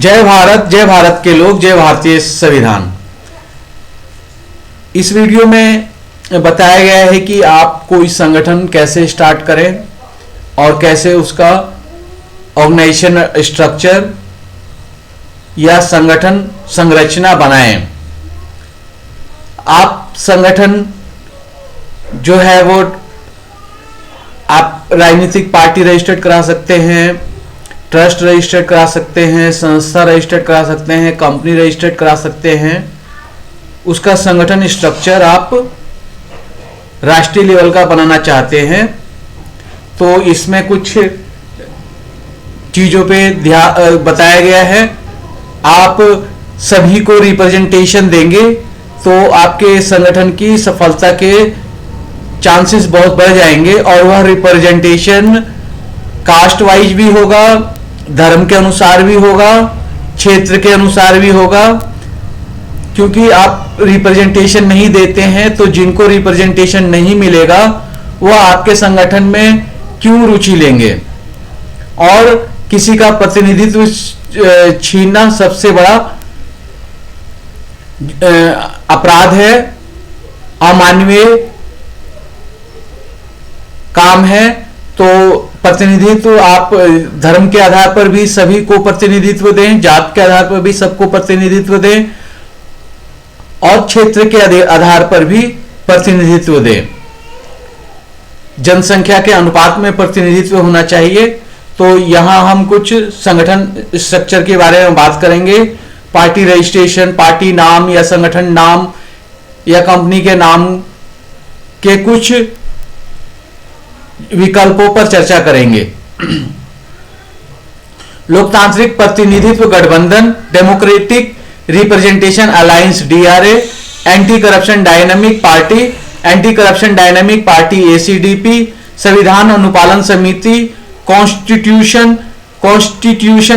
जय भारत के लोग, जय भारतीय संविधान। इस वीडियो में बताया गया है कि आप कोई संगठन कैसे स्टार्ट करें और कैसे उसका ऑर्गेनाइजेशन स्ट्रक्चर या संगठन संरचना बनाएं। आप संगठन जो है वो आप राजनीतिक पार्टी रजिस्टर्ड करा सकते हैं, ट्रस्ट रजिस्टर्ड करा सकते हैं, संस्था रजिस्टर्ड करा सकते हैं, कंपनी रजिस्टर्ड करा सकते हैं। उसका संगठन स्ट्रक्चर आप राष्ट्रीय लेवल का बनाना चाहते हैं तो इसमें कुछ चीजों पे ध्यान बताया गया है। आप सभी को रिप्रेजेंटेशन देंगे तो आपके संगठन की सफलता के चांसेस बहुत बढ़ जाएंगे और वह रिप्रेजेंटेशन कास्ट वाइज भी होगा, धर्म के अनुसार भी होगा, क्षेत्र के अनुसार भी होगा। क्योंकि आप रिप्रेजेंटेशन नहीं देते हैं तो जिनको रिप्रेजेंटेशन नहीं मिलेगा वह आपके संगठन में क्यों रुचि लेंगे। और किसी का प्रतिनिधित्व छीनना सबसे बड़ा अपराध है, अमानवीय काम है। तो प्रतिनिधित्व आप धर्म के आधार पर भी सभी को प्रतिनिधित्व दें, जात के आधार पर भी सबको प्रतिनिधित्व दें और क्षेत्र के आधार पर भी प्रतिनिधित्व दें। जनसंख्या के अनुपात में प्रतिनिधित्व होना चाहिए। तो यहां हम कुछ संगठन स्ट्रक्चर के बारे में बात करेंगे। पार्टी रजिस्ट्रेशन, पार्टी नाम या संगठन नाम या कंपनी के नाम के कुछ विकल्पों पर चर्चा करेंगे। लोकतांत्रिक प्रतिनिधित्व गठबंधन, democratic representation alliance DRA, anti corruption dynamic party, anti corruption dynamic party ACDP, संविधान अनुपालन समिति, constitution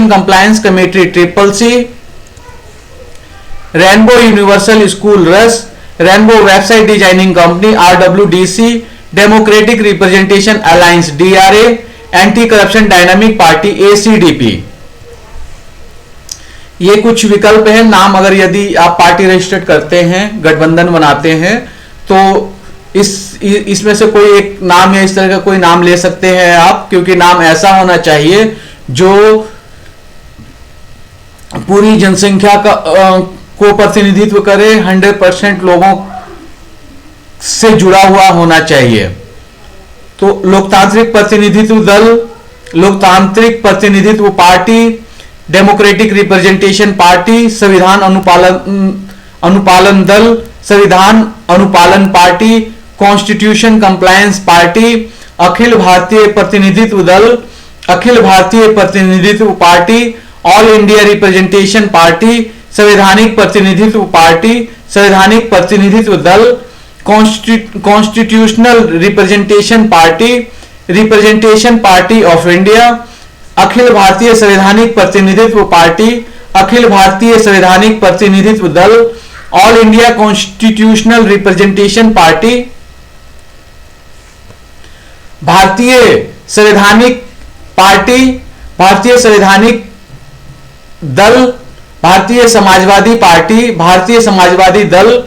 compliance committee triple C, rainbow universal school रस, rainbow website designing company RWDC, democratic representation alliance DRA, anti corruption dynamic party ACDP. ये कुछ विकल्प हैं। नाम अगर यदि आप पार्टी रजिस्टर्ड करते हैं, गठबंधन बनाते हैं तो इसमें से कोई एक नाम या इस तरह का कोई नाम ले सकते हैं आप, क्योंकि नाम ऐसा होना चाहिए जो पूरी जनसंख्या को प्रतिनिधित्व करे, 100% लोगों से जुड़ा हुआ होना चाहिए। तो लोकतांत्रिक प्रतिनिधित्व दल, लोकतांत्रिक प्रतिनिधित्व पार्टी, डेमोक्रेटिक रिप्रेजेंटेशन पार्टी, संविधान अनुपालन दल, संविधान अनुपालन पार्टी, कॉन्स्टिट्यूशन कंप्लायंस पार्टी, अखिल भारतीय प्रतिनिधित्व दल, अखिल भारतीय प्रतिनिधित्व पार्टी, ऑल इंडिया रिप्रेजेंटेशन पार्टी, संवैधानिक प्रतिनिधित्व पार्टी, संवैधानिक प्रतिनिधित्व दल, constitutional representation party, representation party of India, अखिल भारतीय संवैधानिक प्रतिनिधित्व पार्टी, अखिल भारतीय संवैधानिक प्रतिनिधित्व दल, all India constitutional representation party, भारतीय संवैधानिक पार्टी, भारतीय संवैधानिक दल, भारतीय समाजवादी पार्टी, भारतीय समाजवादी दल,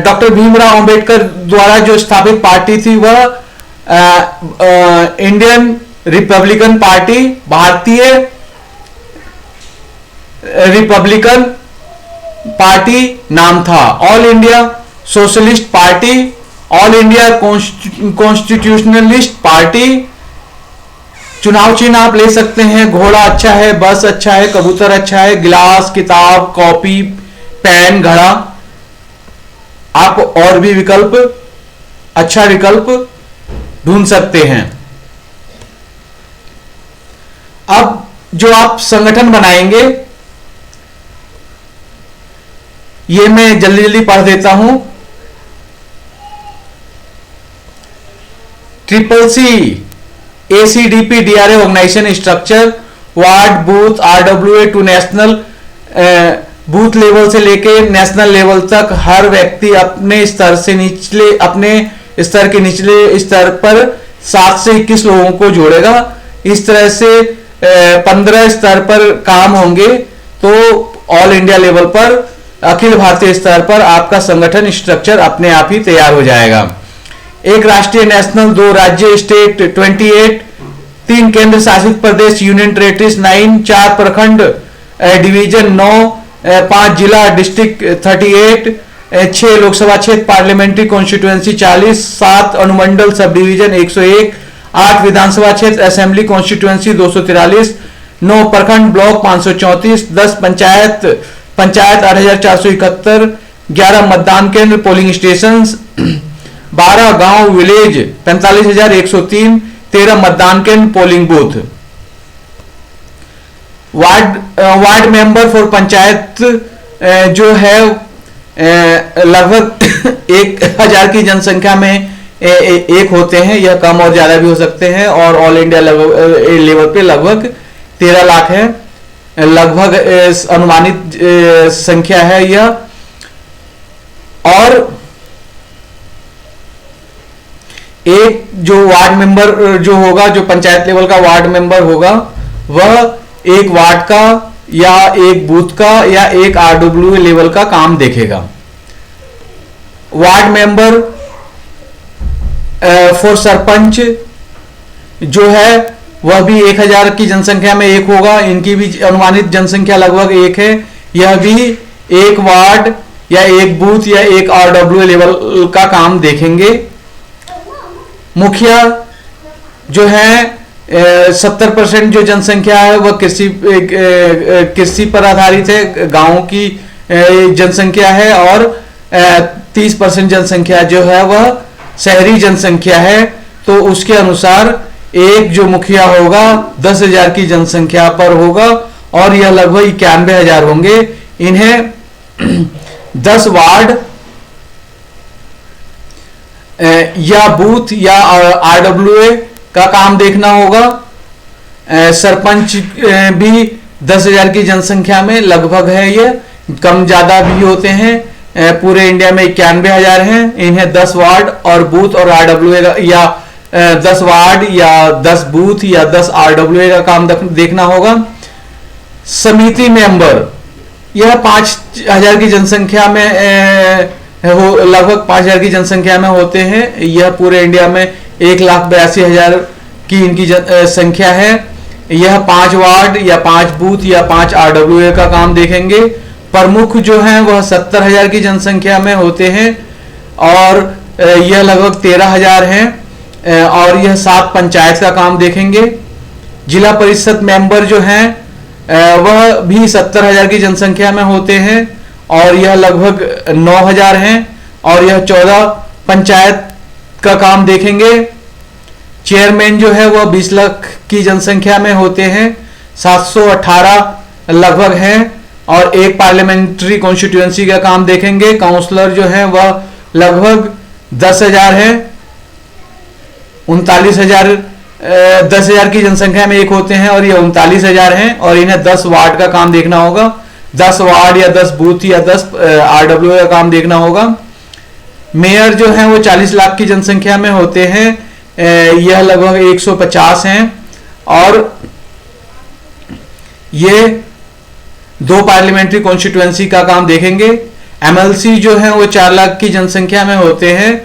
डॉक्टर भीमराव अंबेडकर द्वारा जो स्थापित पार्टी थी वह इंडियन रिपब्लिकन पार्टी, भारतीय रिपब्लिकन पार्टी नाम था, all India socialist party, all India constitutionalist party. चुनाव चिन्ह आप ले सकते हैं, घोड़ा अच्छा है, बस अच्छा है, कबूतर अच्छा है, गिलास, किताब, कॉपी, पेन, घड़ा। आप और भी विकल्प, अच्छा विकल्प ढूंढ सकते हैं। अब जो आप संगठन बनाएंगे ये मैं जल्दी जल्दी पढ़ देता हूं। Triple C ACDP DRA organization structure, ward, booth, RWA to national, booth level से लेके नेशनल लेवल तक हर व्यक्ति अपने स्तर से निचले, अपने स्तर के निचले स्तर पर 7 से 21 लोगों को जोड़ेगा। इस तरह से 15 स्तर पर काम होंगे तो ऑल इंडिया लेवल पर, अखिल भारतीय स्तर पर आपका संगठन स्ट्रक्चर अपने आप ही तैयार हो जाएगा। एक राष्ट्रीय नेशनल, 2 राज्य स्टेट 28, 3 केंद्र शासित प्रदेश यूनियन टेरिटरीज 9, 4 प्रखंड डिवीजन 9, 5 जिला डिस्ट्रिक्ट 38, 6 लोकसभा क्षेत्र पार्लियामेंट्री कॉन्स्टिट्यूएंसी 40, 7 अनुमंडल सब डिवीजन 101, 8 विधानसभा क्षेत्र असेंबली कॉन्स्टिट्यूएंसी 243, 9 प्रखंड ब्लॉक 534, 10 पंचायत 8471, 11 मतदान केंद्र पोलिंग स्टेशन, 12 गांव विलेज 45,103, 13 मतदान केंद्र polling booth. Ward member for panchayat जो है लगभग 1000 की जनसंख्या में एक होते हैं, यह कम और ज्यादा भी हो सकते हैं, और ऑल इंडिया लेवल पे लगभग 13 लाख है, लगभग अनुमानित संख्या है यह। और एक जो वार्ड मेंबर जो होगा, जो पंचायत लेवल का वार्ड मेंबर होगा, वह एक वार्ड का या एक बूथ का या एक आरडब्ल्यू लेवल का काम देखेगा। वार्ड मेंबर फॉर सरपंच जो है वह भी 1000 की जनसंख्या में एक होगा, इनकी भी अनुमानित जनसंख्या लगभग 1 है। यह भी एक वार्ड या एक बूथ या एक आरडब्ल्यू लेवल का काम देखेंगे। मुखिया जो है 70% जो जनसंख्या है वह कृषि पर आधारित है, गांवों की जनसंख्या है, और 30% जनसंख्या जो है वह शहरी जनसंख्या है। तो उसके अनुसार एक जो मुखिया होगा 10,000 की जनसंख्या पर होगा, और यह लगभग 91,000 होंगे। इन्हें 10 वार्ड या बूथ या आरडब्ल्यूए का काम देखना होगा। सरपंच भी 10,000 की जनसंख्या में लगभग है, ये कम ज्यादा भी होते हैं। पूरे इंडिया में 91,000 हैं। इन्हें 10 वार्ड और बूथ और आरडब्ल्यूए या 10 वार्ड या 10 बूथ या 10 आरडब्ल्यूए का काम देखना होगा। समिति मेंबर यह 5,000 की जनसंख्या में लगभग 5,000 की जनसंख्या में होते हैं। यह पूरे इंडिया में 1,82,000 की इनकी संख्या है। यह 5 वार्ड या 5 बूथ या 5 आरडब्ल्यूए का काम देखेंगे। प्रमुख जो हैं वह 70,000 की जनसंख्या में होते हैं, और यह लगभग 13,000 हैं, और यह 7 पंचायत का काम देखेंगे। जिला परिषद मेंबर जो हैं वह भी 70,000 की जनसंख्या में होते हैं, और यह लगभग 9,000 हैं, और यह 14 पंचायत का काम देखेंगे। चेयरमैन जो है वह 20 लाख की जनसंख्या में होते हैं, 718 लगभग हैं, और एक पार्लियामेंट्री कॉन्स्टिट्यूएंसी का काम देखेंगे। काउंसलर जो है वह लगभग 10,000 है, 39,000 10,000 की जनसंख्या में एक होते हैं, और ये 39,000 हैं, और इन्हें 10 वार्ड का काम देखना होगा। 10 वार्ड या 10 बूथ या 10 आरडब्ल्यू का काम देखना होगा। मेयर जो है वो 40 लाख की जनसंख्या में होते हैं, यह लगभग 150 हैं, और ये 2 पार्लियामेंट्री कॉन्स्टिट्यूएंसी का काम देखेंगे। एमएलसी जो है वो 4 लाख की जनसंख्या में होते हैं,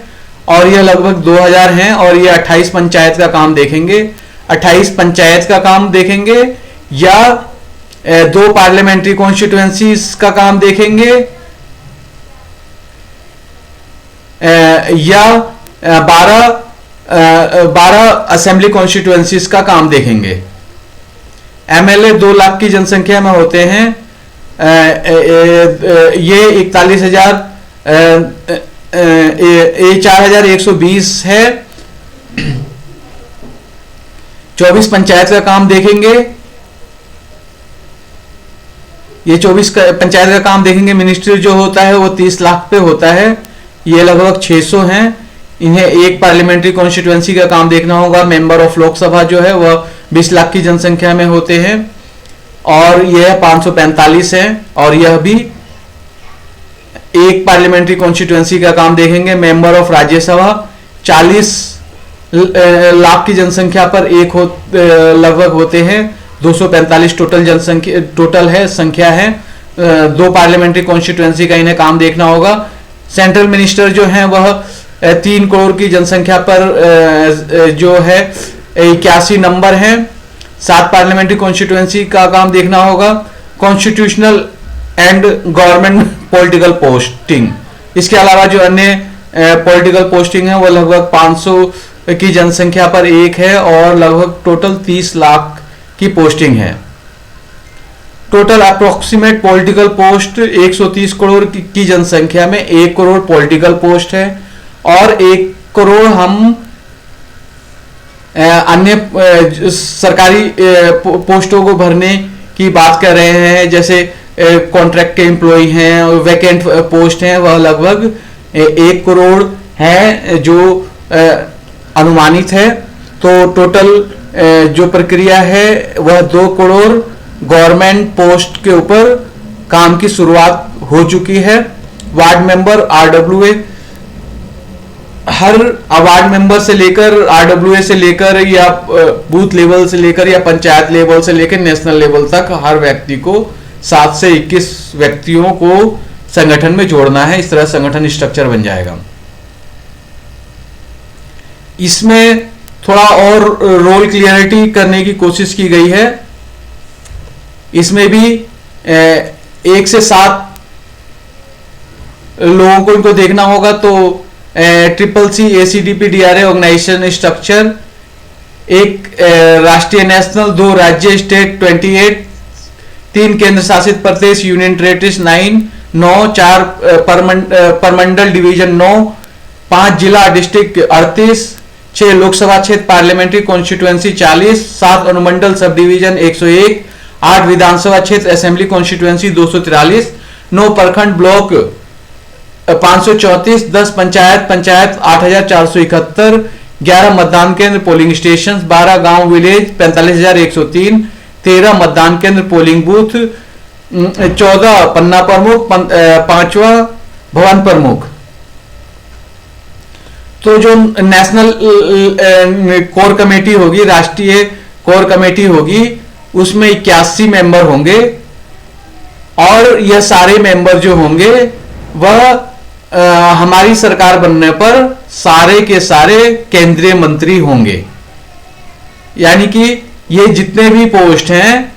और यह लगभग 2,000 हैं, और ये 28 पंचायत का काम देखेंगे। 28 पंचायत का काम देखेंगे, या 2 पार्लियामेंट्री कॉन्स्टिट्यूएंसीज का काम देखेंगे, या 12 असेंबली कॉन्स्टिट्यूएंसीज का काम देखेंगे। एमएलए 2 लाख की जनसंख्या में होते हैं, ये 41,000 4,120 है। 24 पंचायत का काम देखेंगे, ये 24 पंचायत का काम देखेंगे। मिनिस्ट्री जो होता है वो 30 लाख पे होता है, ये लगभग 600 हैं। इन्हें एक पार्लियामेंट्री कॉन्स्टिट्यूएंसी का काम देखना होगा। मेंबर ऑफ लोकसभा जो है वह 20 लाख की जनसंख्या में होते हैं, और यह 545 है, और यह भी एक पार्लियामेंट्री कॉन्स्टिट्यूएंसी का काम देखेंगे। मेंबर ऑफ राज्यसभा 40 लाख की जनसंख्या पर एक लगभग होते हैं, 245 टोटल है संख्या है। 2 पार्लियामेंट्री कॉन्स्टिट्यूएंसी का इन्हें काम देखना होगा। सेंट्रल मिनिस्टर जो हैं वह 3 करोड़ की जनसंख्या पर जो है 81 नंबर हैं। 7 पार्लियामेंट्री कॉन्स्टिट्यूएंसी का काम देखना होगा। Constitutional and government political posting, इसके अलावा जो अन्य पॉलिटिकल पोस्टिंग है वो लगभग 500 की जनसंख्या पर एक है और लगभग टोटल 30 लाख की पोस्टिंग है। Total approximate political post 130 crore की जनसंख्या में 1 करोड़ पॉलिटिकल पोस्ट है और 1 करोड़ हम अन्य सरकारी पोस्टों को भरने की बात कर रहे हैं, जैसे कॉन्ट्रैक्ट के एम्प्लॉय हैं, वैकेंट पोस्ट हैं, वह लगभग 1 करोड़ है जो अनुमानित है। तो टोटल जो प्रक्रिया है वह 2 करोड़ गवर्नमेंट पोस्ट के ऊपर काम की शुरुआत हो चुकी है। वार्ड मेंबर RWA, हर वार्ड मेंबर से लेकर RWA से लेकर या बूथ लेवल से लेकर या पंचायत लेवल से लेकर नेशनल लेवल तक हर व्यक्ति को 7 से 21 व्यक्तियों को संगठन में जोड़ना है। इस तरह संगठन स्ट्रक्चर बन जाएगा। इसमें थोड़ा और रोल क्लियरिटी करने की कोशिश की गई है। इसमें भी 1 से 7 लोगों को इनको देखना होगा। तो CCC ACDP DRA organisation structure, एक राष्ट्रीय नेशनल, 2 राज्य स्टेट 28, 3 केंद्र शासित प्रदेश यूनियन टेरिटरीज 9, 4 परमंडल डिवीजन 9, 5 जिला डिस्ट्रिक्ट 38, 6 लोकसभा क्षेत्र पार्लियामेंट्री कॉन्स्टिट्यूएंसी 40, 7 अनुमंडल सब डिवीजन 101, 8 विधानसभा क्षेत्र असेंबली कॉन्स्टिट्यूएंसी 243, 9 प्रखंड ब्लॉक 534, 10 पंचायत 8471, 11 मतदान केंद्र पोलिंग स्टेशन, 12 गांव विलेज 45,103, 13 मतदान केंद्र पोलिंग बूथ, 14 पन्ना प्रमुख, 5वां भवन प्रमुख। तो जो नेशनल कोर कमेटी होगी, राष्ट्रीय कोर कमेटी होगी, उसमें 81 मेंबर होंगे और यह सारे मेंबर जो होंगे वह हमारी सरकार बनने पर सारे के सारे केंद्रीय मंत्री होंगे। यानी कि ये जितने भी पोस्ट हैं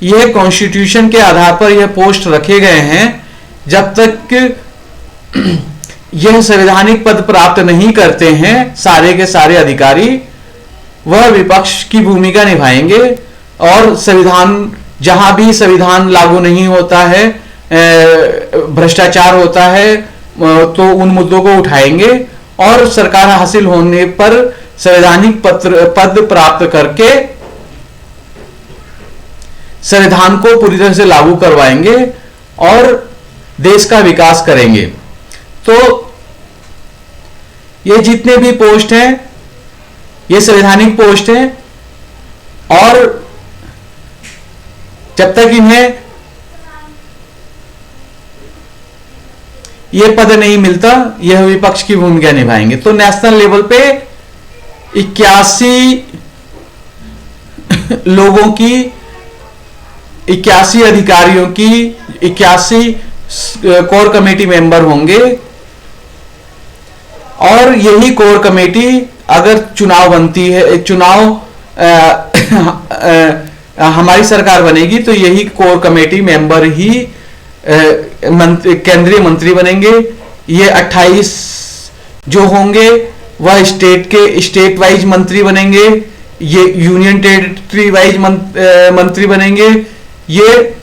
ये कॉन्स्टिट्यूशन के आधार पर यह पोस्ट रखे गए हैं। जब तक यह संवैधानिक पद प्राप्त नहीं करते हैं सारे के सारे अधिकारी, वह विपक्ष की भूमिका निभाएंगे और संविधान, जहां भी संविधान लागू नहीं होता है, भ्रष्टाचार होता है, तो उन मुद्दों को उठाएंगे और सरकार हासिल होने पर संवैधानिक पद प्राप्त करके संविधान को पूरी तरह से लागू करवाएंगे और देश का विकास करेंगे। तो ये जितने भी पोस्ट हैं ये संवैधानिक पोस्ट हैं और जब तक इन्हें यह पद नहीं मिलता यह विपक्ष की भूमिका निभाएंगे। तो नेशनल लेवल पे 81 लोगों की, 81 अधिकारियों की 81 कोर कमेटी मेंबर होंगे और यही कोर कमेटी अगर चुनाव बनती है, हमारी सरकार बनेगी तो यही कोर कमेटी मेंबर ही केंद्रीय मंत्री बनेंगे। ये 28 जो होंगे वह स्टेट वाइज मंत्री बनेंगे, ये यूनियन टेरिटरी वाइज मंत्री बनेंगे। ये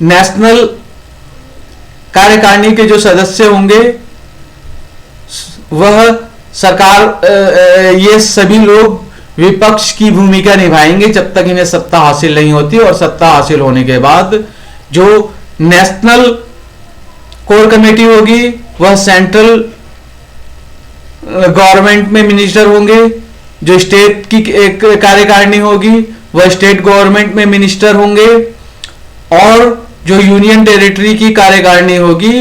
नेशनल कार्यकारिणी के जो सदस्य होंगे वह सरकार, ये सभी लोग विपक्ष की भूमिका निभाएंगे जब तक इन्हें सत्ता हासिल नहीं होती। और सत्ता हासिल होने के बाद जो नेशनल कोर कमेटी होगी वह सेंट्रल गवर्नमेंट में मिनिस्टर होंगे। जो स्टेट की एक कार्यकारिणी होगी वह स्टेट गवर्नमेंट में मिनिस्टर होंगे, और जो यूनियन टेरिटरी की कार्यकारिणी होगी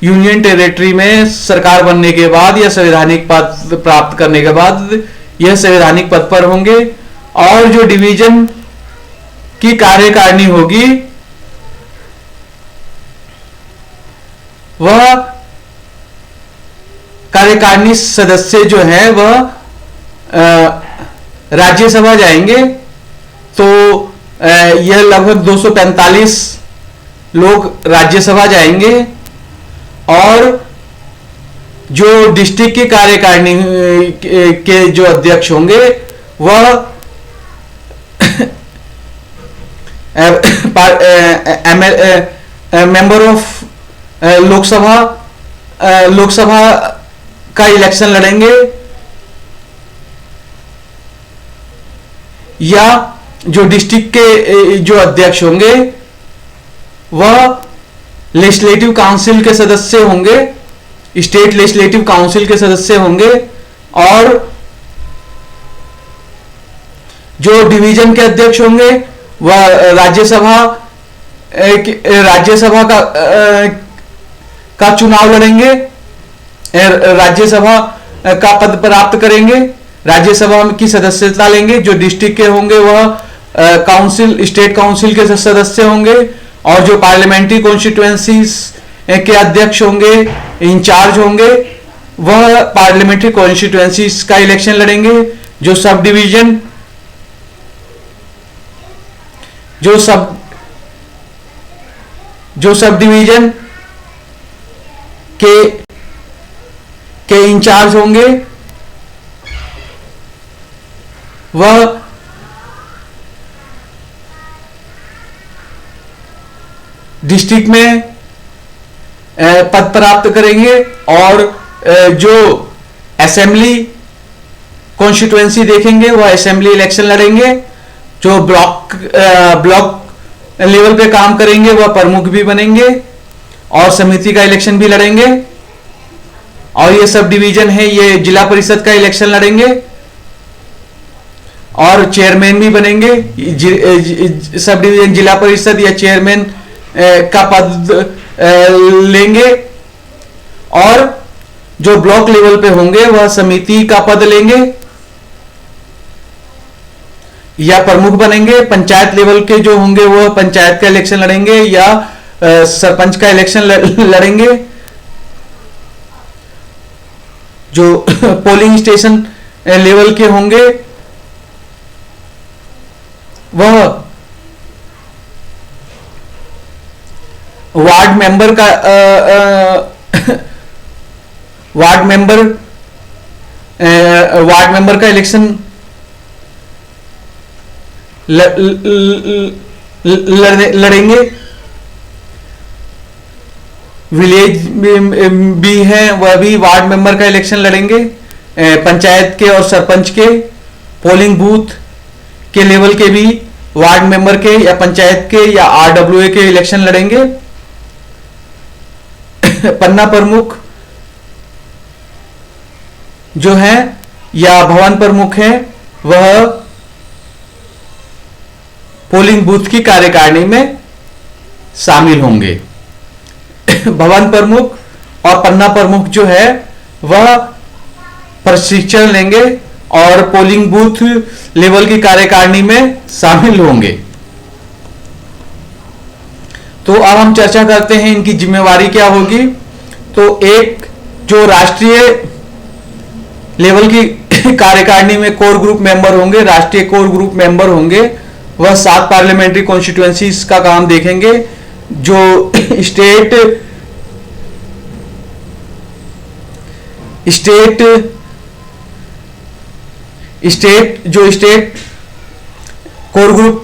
यूनियन टेरिटरी में सरकार बनने के बाद या संवैधानिक पद प्राप्त करने के बाद यह संवैधानिक पद पर होंगे। और जो डिवीजन की कार्यकारिणी होगी वह कार्यकारिणी सदस्य जो है वह राज्यसभा जाएंगे। तो यह लगभग 245 लोग राज्यसभा जाएंगे, और जो डिस्ट्रिक्ट की कार्यकारिणी के जो अध्यक्ष होंगे वह मेंबर ऑफ लोकसभा का इलेक्शन लड़ेंगे, या जो डिस्ट्रिक्ट के जो अध्यक्ष होंगे वह लेजिस्लेटिव काउंसिल के सदस्य होंगे, स्टेट लेजिस्लेटिव काउंसिल के सदस्य होंगे। और जो डिवीजन के अध्यक्ष होंगे वह राज्यसभा का चुनाव लड़ेंगे, राज्यसभा का पद प्राप्त करेंगे, राज्यसभा की सदस्यता लेंगे। जो डिस्ट्रिक्ट के होंगे वह काउंसिल स्टेट काउंसिल के सदस्य होंगे, और जो पार्लियामेंट्री कॉन्स्टिट्यूएंसीज के अध्यक्ष होंगे इंचार्ज होंगे वह पार्लियामेंट्री कॉन्स्टिट्यूएंसीज का इलेक्शन लड़ेंगे। जो सब डिवीजन के इंचार्ज होंगे वह डिस्ट्रिक्ट में पद प्राप्त करेंगे। और जो असेंबली कॉन्स्टिट्यूएंसी देखेंगे वह असेंबली इलेक्शन लड़ेंगे। जो ब्लॉक लेवल पे काम करेंगे वह प्रमुख भी बनेंगे, और समिति का इलेक्शन भी लड़ेंगे। और ये सब डिवीजन है, ये जिला परिषद का इलेक्शन लड़ेंगे और चेयरमैन भी बनेंगे। सब डिवीजन जिला परिषद या चेयरमैन का पद लेंगे, और जो ब्लॉक लेवल पे होंगे वह समिति का पद लेंगे या प्रमुख बनेंगे। पंचायत लेवल के जो होंगे वह पंचायत का इलेक्शन लड़ेंगे या सरपंच का इलेक्शन लड़ेंगे। जो पोलिंग स्टेशन लेवल के होंगे वह वार्ड मेंबर का इलेक्शन लड़ेंगे। विलेज भी है वह भी वार्ड मेंबर का इलेक्शन लड़ेंगे। पंचायत के और सरपंच के, पोलिंग बूथ के लेवल के भी वार्ड मेंबर के या पंचायत के या आरडब्ल्यूए के इलेक्शन लड़ेंगे। पन्ना प्रमुख जो है या भवन प्रमुख है वह पोलिंग बूथ की कार्यकारिणी में शामिल होंगे। भवन प्रमुख और पन्ना प्रमुख जो है वह प्रशिक्षण लेंगे और पोलिंग बूथ लेवल की कार्यकारिणी में शामिल होंगे। तो अब हम चर्चा करते हैं इनकी जिम्मेवारी क्या होगी। तो एक जो राष्ट्रीय लेवल की कार्यकारिणी में कोर ग्रुप मेंबर होंगे, राष्ट्रीय कोर ग्रुप मेंबर होंगे, वह 7 पार्लियामेंट्री कॉन्स्टिट्यूएंसीज का काम देखेंगे। जो स्टेट कोर ग्रुप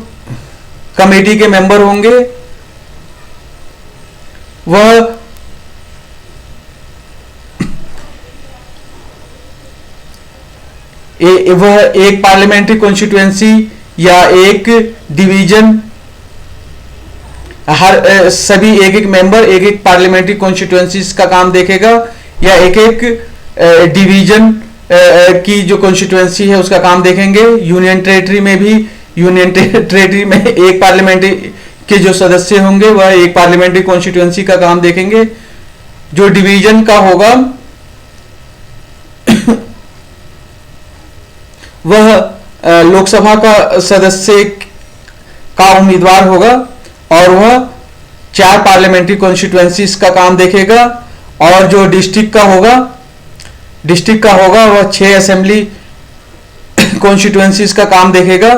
कमेटी के मेंबर होंगे वह एक पार्लियामेंट्री कॉन्स्टिट्यूएंसी या एक डिवीजन, हर सभी एक मेंबर एक पार्लियामेंट्री कॉन्स्टिट्यूएंसीज का काम देखेगा या एक डिवीजन की जो कॉन्स्टिट्यूएंसी है उसका काम देखेंगे। यूनियन टेरिटरी में भी, यूनियन टेरिटरी में एक पार्लियामेंट्री के जो सदस्य होंगे वह एक पार्लियामेंट्री कॉन्स्टिट्यूएंसी का काम देखेंगे। जो डिवीजन का होगा वह लोकसभा का सदस्य का उम्मीदवार होगा और वह 4 पार्लियामेंट्री कॉन्स्टिट्यूएंसीज का काम देखेगा। और जो डिस्ट्रिक्ट का होगा वह 6 असेंबली कॉन्स्टिट्यूएंसीज का काम देखेगा।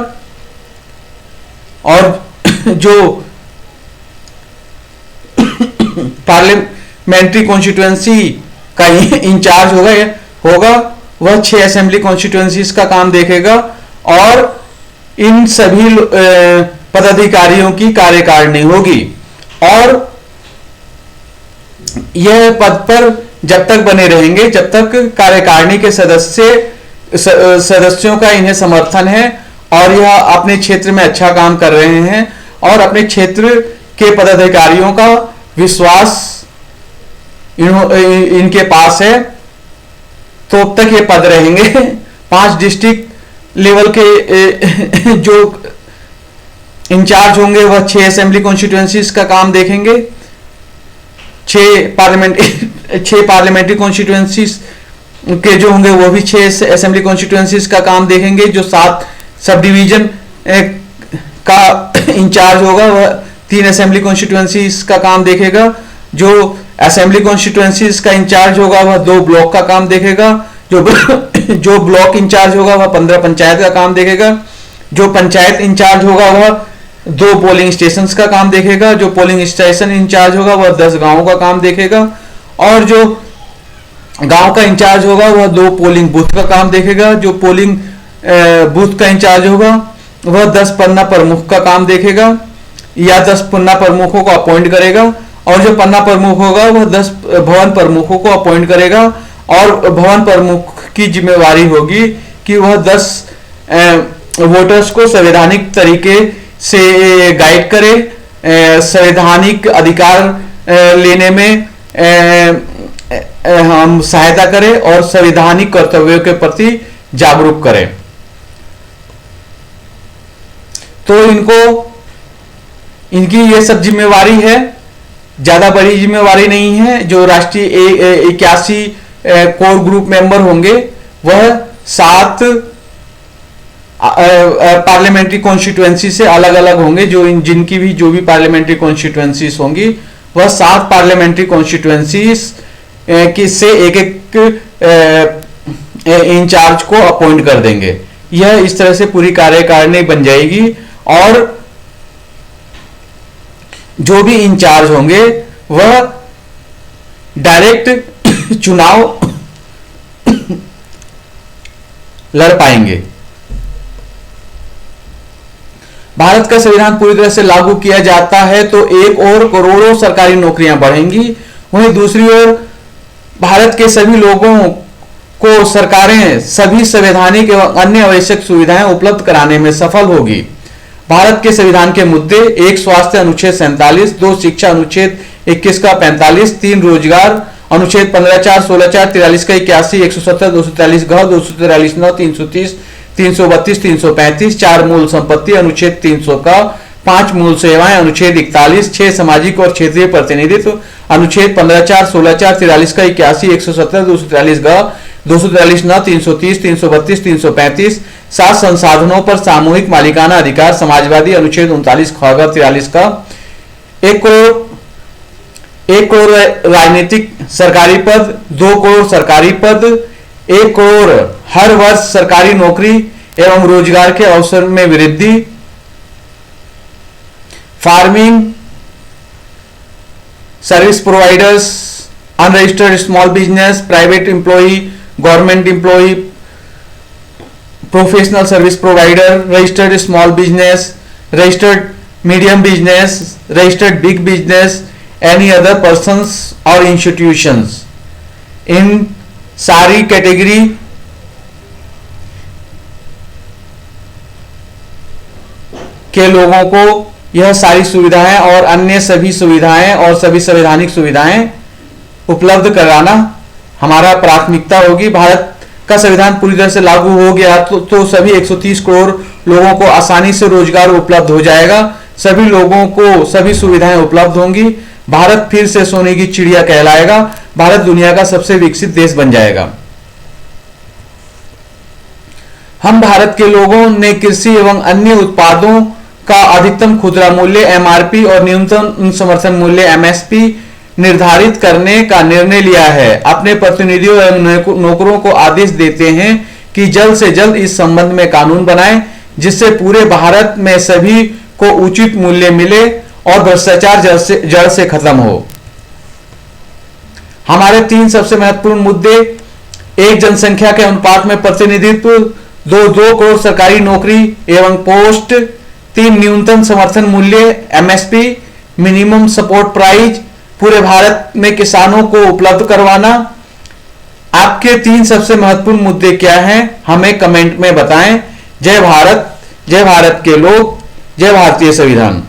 और जो पार्लियामेंट्री कॉन्स्टिट्यूएंसी का इंचार्ज होगा वह 6 असेंबली कॉन्स्टिट्यूएंसीज का काम देखेगा। और इन सभी पदाधिकारियों की कार्यकारिणी होगी और यह पद पर जब तक बने रहेंगे जब तक कार्यकारिणी के सदस्यों का इन्हें समर्थन है और यह अपने क्षेत्र में अच्छा काम कर रहे हैं और अपने क्षेत्र के पदाधिकारियों का विश्वास इनके पास है, तो अब तक ये पद रहेंगे। 5 डिस्ट्रिक्ट लेवल के जो इंचार्ज होंगे वह 6 असेंबली कॉन्स्टिट्यूएंसीज का काम देखेंगे। 6 पार्लियामेंट्री कॉन्स्टिट्यूएंसीज के जो होंगे वो भी 6 असेंबली कॉन्स्टिट्यूएंसीज का काम देखेंगे। जो 7 सब डिवीजन का इंचार्ज होगा वह 3 असेंबली कॉन्स्टिट्यूएंसीज का काम देखेगा। जो असेंबली कॉन्स्टिट्यूएंसीज का इंचार्ज होगा वह 2 ब्लॉक का काम देखेगा। जो ब्लॉक इंचार्ज होगा वह 15 पंचायत का काम देखेगा। जो पंचायत इंचार्ज होगा वह 2 पोलिंग स्टेशन का काम देखेगा। जो पोलिंग स्टेशन इंचार्ज होगा वह 10 गांवों का काम देखेगा। और जो गांव का इंचार्ज होगा वह 2 पोलिंग बूथ का काम देखेगा। जो पोलिंग बूथ का इंचार्ज होगा वह 10 पन्ना प्रमुख का काम देखेगा या 10 पन्ना प्रमुखों को अपॉइंट करेगा। और जो पन्ना प्रमुख होगा वह 10 भवन प्रमुखों को अपॉइंट करेगा। और भवन प्रमुख की जिम्मेवारी होगी कि वह 10 वोटर्स को संवैधानिक तरीके से गाइड करे, संवैधानिक अधिकार लेने में हम सहायता करें और संवैधानिक कर्तव्यों के प्रति जागरूक करें। तो इनकी ये सब जिम्मेवारी है, ज्यादा बड़ी जिम्मेवारी नहीं है। जो राष्ट्रीय 81 कोर ग्रुप मेंबर होंगे वह 7 पार्लियामेंट्री कॉन्स्टिट्यूएंसी से अलग अलग होंगे। जिनकी भी जो भी पार्लियामेंट्री कॉन्स्टिट्यूएंसीज होंगी वह 7 पार्लियामेंट्री कॉन्स्टिट्यूएंसीज से एक इंचार्ज को अपॉइंट कर देंगे। यह इस तरह से पूरी कार्यकारिणी बन जाएगी और जो भी इंचार्ज होंगे वह डायरेक्ट चुनाव लड़ पाएंगे। भारत का संविधान पूरी तरह से लागू किया जाता है तो एक और करोड़ों सरकारी नौकरियां बढ़ेंगी, वहीं दूसरी ओर भारत के सभी लोगों को सरकारें सभी संवैधानिक एवं अन्य आवश्यक सुविधाएं उपलब्ध कराने में सफल होगी। भारत के संविधान के मुद्दे 1 स्वास्थ्य अनुच्छेद 47, 2 शिक्षा अनुच्छेद 21 का 45, 3 रोजगार अनुच्छेद 15(4), 16(4), 43 का 81, 170, 243 घ, 243 9, 330, 332, 335, 4 मूल संपत्ति अनुच्छेद 300 का, 5 मूल सेवाएं अनुच्छेद 41, 6 सामाजिक और क्षेत्रीय प्रतिनिधित्व अनुच्छेद 15(4), 16(4), 43 का 81, 170, 243 घ, 243 9, 330, 332, 335, 7 संसाधनों पर सामूहिक मालिकाना अधिकार समाजवादी अनुच्छेद 39 ख, 43 का, 1 करोड़ राजनीतिक सरकारी पद, 2 करोड़ सरकारी पद, 1 करोड़ हर वर्ष सरकारी नौकरी एवं रोजगार के अवसर में वृद्धि, farming service providers, unregistered small business, private employee, government employee, professional service provider, registered small business, registered medium business, registered big business, any other persons और इंस्टीट्यूशंस, इन सारी कैटेगरी के लोगों को यह सारी सुविधाएं और अन्य सभी सुविधाएं और सभी संवैधानिक सुविधाएं उपलब्ध कराना हमारा प्राथमिकता होगी। भारत का संविधान पूरी तरह से लागू हो गया तो सभी 130 करोड़ लोगों को आसानी से रोजगार उपलब्ध हो जाएगा, सभी लोगों को सभी सुविधाएं उपलब्ध होंगी, भारत फिर से सोने की चिड़िया कहलाएगा, भारत दुनिया का सबसे विकसित देश बन जाएगा। हम भारत के लोगों ने कृषि एवं अन्य उत्पादों का अधिकतम खुदरा मूल्य एमआरपी और न्यूनतम समर्थन मूल्य एमएसपी निर्धारित करने का निर्णय लिया है। अपने प्रतिनिधियों एवं नौकरों को आदेश देते हैं कि जल्द से जल्द इस संबंध में कानून बनाएं, जिससे पूरे भारत में सभी को उचित मूल्य मिले और भ्रष्टाचार जड़ से खत्म हो। हमारे 3 सबसे महत्वपूर्ण मुद्दे: 1 जनसंख्या के अनुपात में प्रतिनिधित्व, 2 करोड़ सरकारी नौकरी एवं पोस्ट, 3 न्यूनतम समर्थन मूल्य एमएसपी मिनिमम सपोर्ट प्राइस पूरे भारत में किसानों को उपलब्ध करवाना। आपके 3 सबसे महत्वपूर्ण मुद्दे क्या हैं, हमें कमेंट में बताएं। जय भारत के लोग, जय भारतीय संविधान।